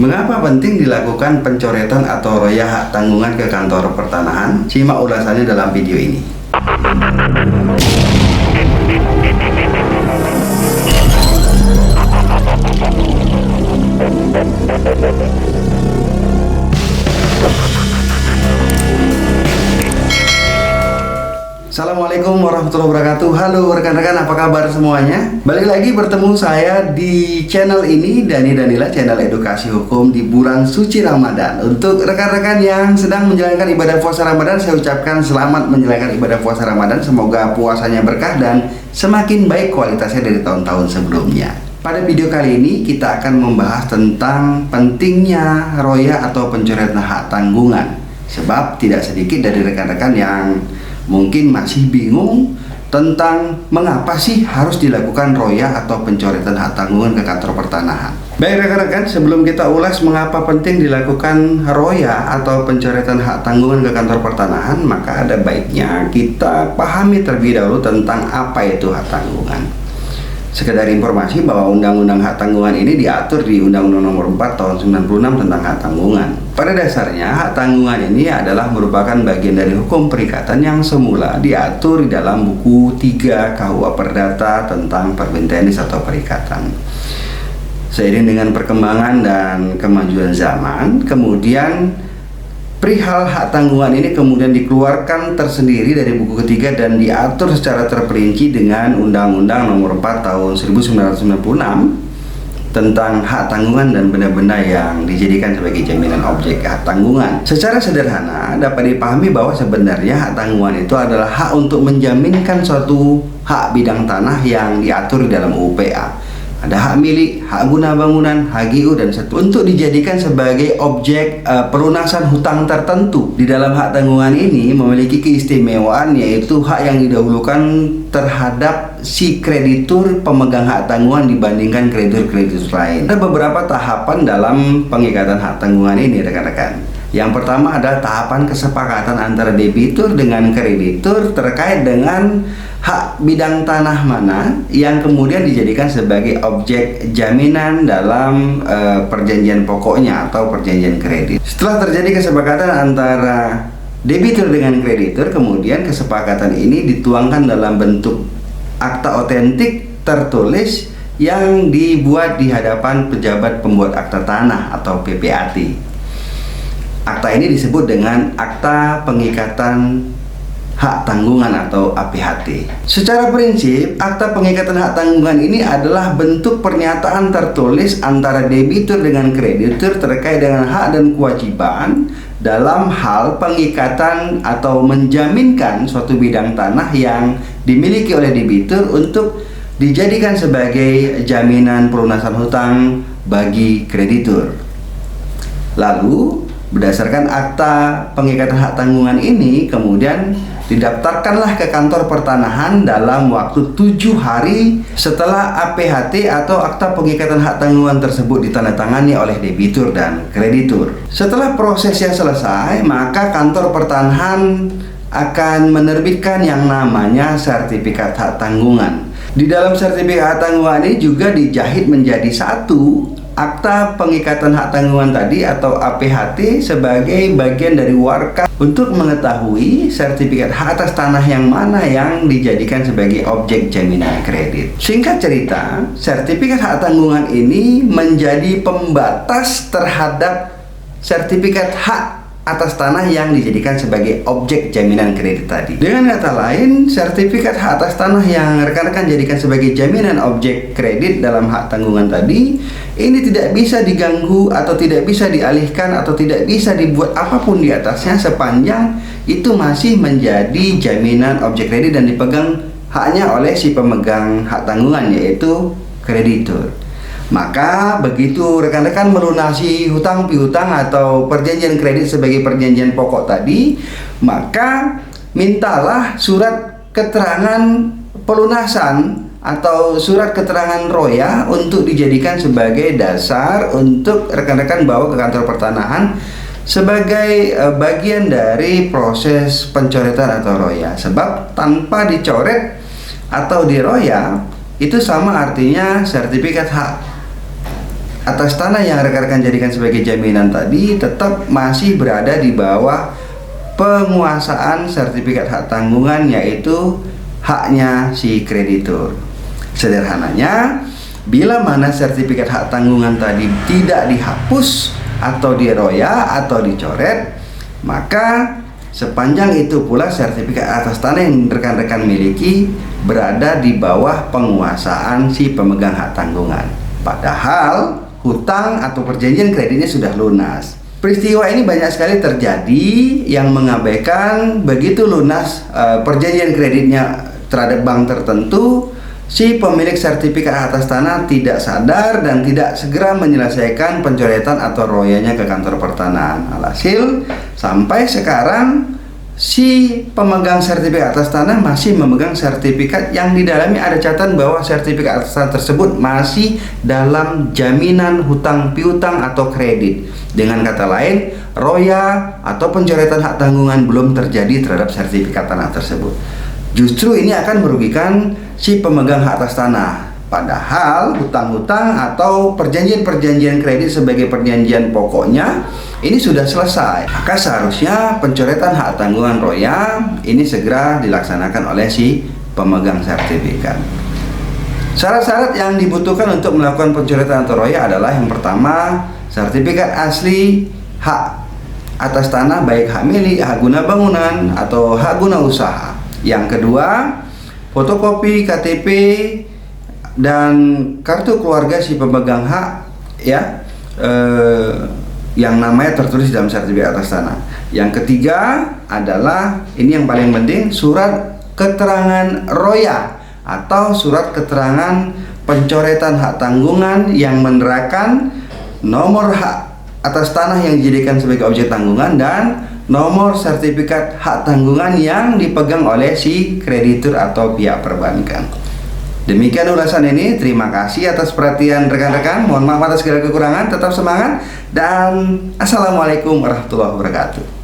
Mengapa penting dilakukan pencoretan atau royah hak tanggungan ke kantor pertanahan? Simak ulasannya dalam video ini. Assalamualaikum warahmatullahi wabarakatuh. Halo rekan-rekan, apa kabar semuanya? Balik lagi bertemu saya di channel ini, Dani Danila, channel edukasi hukum di bulan suci Ramadan. Untuk rekan-rekan yang sedang menjalankan ibadah puasa Ramadan, saya ucapkan selamat menjalankan ibadah puasa Ramadan. Semoga puasanya berkah dan semakin baik kualitasnya dari tahun-tahun sebelumnya. Pada video kali ini kita akan membahas tentang pentingnya royah atau pencoretan hak tanggungan. Sebab tidak sedikit dari rekan-rekan yang mungkin masih bingung tentang mengapa sih harus dilakukan royah atau pencoretan hak tanggungan ke kantor pertanahan. Baik rekan-rekan, sebelum kita ulas mengapa penting dilakukan royah atau pencoretan hak tanggungan ke kantor pertanahan, maka ada baiknya kita pahami terlebih dahulu tentang apa itu hak tanggungan. Sekedar informasi bahwa Undang-Undang Hak Tanggungan ini diatur di Undang-Undang Nomor 4 Tahun 96 tentang hak tanggungan. Pada dasarnya, hak tanggungan ini adalah merupakan bagian dari hukum perikatan yang semula diatur di dalam buku 3 KUA Perdata tentang perbankan tenis atau perikatan. Seiring dengan perkembangan dan kemajuan zaman, kemudian perihal hak tanggungan ini kemudian dikeluarkan tersendiri dari buku ketiga dan diatur secara terperinci dengan Undang-Undang Nomor 4 Tahun 1996 tentang hak tanggungan dan benda-benda yang dijadikan sebagai jaminan objek hak tanggungan. Secara sederhana dapat dipahami bahwa sebenarnya hak tanggungan itu adalah hak untuk menjaminkan suatu hak bidang tanah yang diatur di dalam UPA. Ada hak milik, hak guna bangunan, HGU, dan seterusnya untuk dijadikan sebagai objek pelunasan hutang tertentu. Di dalam hak tanggungan ini memiliki keistimewaan, yaitu hak yang didahulukan terhadap si kreditur pemegang hak tanggungan dibandingkan kreditur-kreditur lain. Ada beberapa tahapan dalam pengikatan hak tanggungan ini rekan-rekan. Yang pertama adalah tahapan kesepakatan antara debitur dengan kreditur terkait dengan hak bidang tanah mana yang kemudian dijadikan sebagai objek jaminan dalam perjanjian pokoknya atau perjanjian kredit. Setelah terjadi kesepakatan antara debitur dengan kreditur, kemudian kesepakatan ini dituangkan dalam bentuk akta otentik tertulis yang dibuat di hadapan pejabat pembuat akta tanah atau PPAT. Akta ini disebut dengan Akta Pengikatan Hak Tanggungan atau APHT. Secara prinsip, Akta Pengikatan Hak Tanggungan ini adalah bentuk pernyataan tertulis antara debitur dengan kreditur terkait dengan hak dan kewajiban dalam hal pengikatan atau menjaminkan suatu bidang tanah yang dimiliki oleh debitur untuk dijadikan sebagai jaminan pelunasan hutang bagi kreditur. Lalu berdasarkan akta pengikatan hak tanggungan ini kemudian didaftarkanlah ke kantor pertanahan dalam waktu 7 hari setelah APHT atau akta pengikatan hak tanggungan tersebut ditandatangani oleh debitur dan kreditur. Setelah prosesnya selesai, maka kantor pertanahan akan menerbitkan yang namanya sertifikat hak tanggungan. Di dalam sertifikat hak tanggungan ini juga dijahit menjadi satu Akta Pengikatan Hak Tanggungan tadi atau APHT sebagai bagian dari warka untuk mengetahui sertifikat hak atas tanah yang mana yang dijadikan sebagai objek jaminan kredit. Singkat cerita, sertifikat hak tanggungan ini menjadi pembatas terhadap sertifikat hak atas tanah yang dijadikan sebagai objek jaminan kredit tadi. Dengan kata lain, sertifikat hak atas tanah yang rekan-rekan jadikan sebagai jaminan objek kredit dalam hak tanggungan tadi, ini tidak bisa diganggu atau tidak bisa dialihkan atau tidak bisa dibuat apapun di atasnya sepanjang itu masih menjadi jaminan objek kredit dan dipegang haknya oleh si pemegang hak tanggungan, yaitu kreditur. Maka begitu rekan-rekan melunasi hutang piutang atau perjanjian kredit sebagai perjanjian pokok tadi, maka mintalah surat keterangan pelunasan atau surat keterangan royah untuk dijadikan sebagai dasar untuk rekan-rekan bawa ke kantor pertanahan sebagai bagian dari proses pencoretan atau royah. Sebab tanpa dicoret atau diroyah itu sama artinya sertifikat hak atas tanah yang rekan-rekan jadikan sebagai jaminan tadi tetap masih berada di bawah penguasaan sertifikat hak tanggungan, yaitu haknya si kreditur. Sederhananya, bila mana sertifikat hak tanggungan tadi tidak dihapus atau diroya atau dicoret, maka sepanjang itu pula sertifikat atas tanah yang rekan-rekan miliki berada di bawah penguasaan si pemegang hak tanggungan. Padahal hutang atau perjanjian kreditnya sudah lunas. Peristiwa ini banyak sekali terjadi yang mengabaikan begitu lunas perjanjian kreditnya terhadap bank tertentu, si pemilik sertifikat atas tanah tidak sadar dan tidak segera menyelesaikan pencoretan atau royanya ke kantor pertanahan. Alhasil sampai sekarang si pemegang sertifikat atas tanah masih memegang sertifikat yang di dalamnya ada catatan bahwa sertifikat atas tanah tersebut masih dalam jaminan hutang piutang atau kredit. Dengan kata lain, roya atau pencoretan hak tanggungan belum terjadi terhadap sertifikat tanah tersebut. Justru ini akan merugikan si pemegang hak atas tanah. Padahal hutang-hutang atau perjanjian-perjanjian kredit sebagai perjanjian pokoknya ini sudah selesai. Maka seharusnya pencoretan hak tanggungan roya ini segera dilaksanakan oleh si pemegang sertifikat. Syarat-syarat yang dibutuhkan untuk melakukan pencoretan atau roya adalah yang pertama, sertifikat asli hak atas tanah baik hak milik, hak guna bangunan atau hak guna usaha. Yang kedua, fotokopi KTP dan kartu keluarga si pemegang hak ya, yang namanya tertulis dalam sertifikat atas tanah. Yang ketiga adalah ini yang paling penting, surat keterangan roya atau surat keterangan pencoretan hak tanggungan yang menerangkan nomor hak atas tanah yang dijadikan sebagai objek tanggungan dan nomor sertifikat hak tanggungan yang dipegang oleh si kreditur atau pihak perbankan. Demikian ulasan ini. Terima kasih atas perhatian rekan-rekan. Mohon maaf atas segala kekurangan. Tetap semangat dan assalamualaikum warahmatullahi wabarakatuh.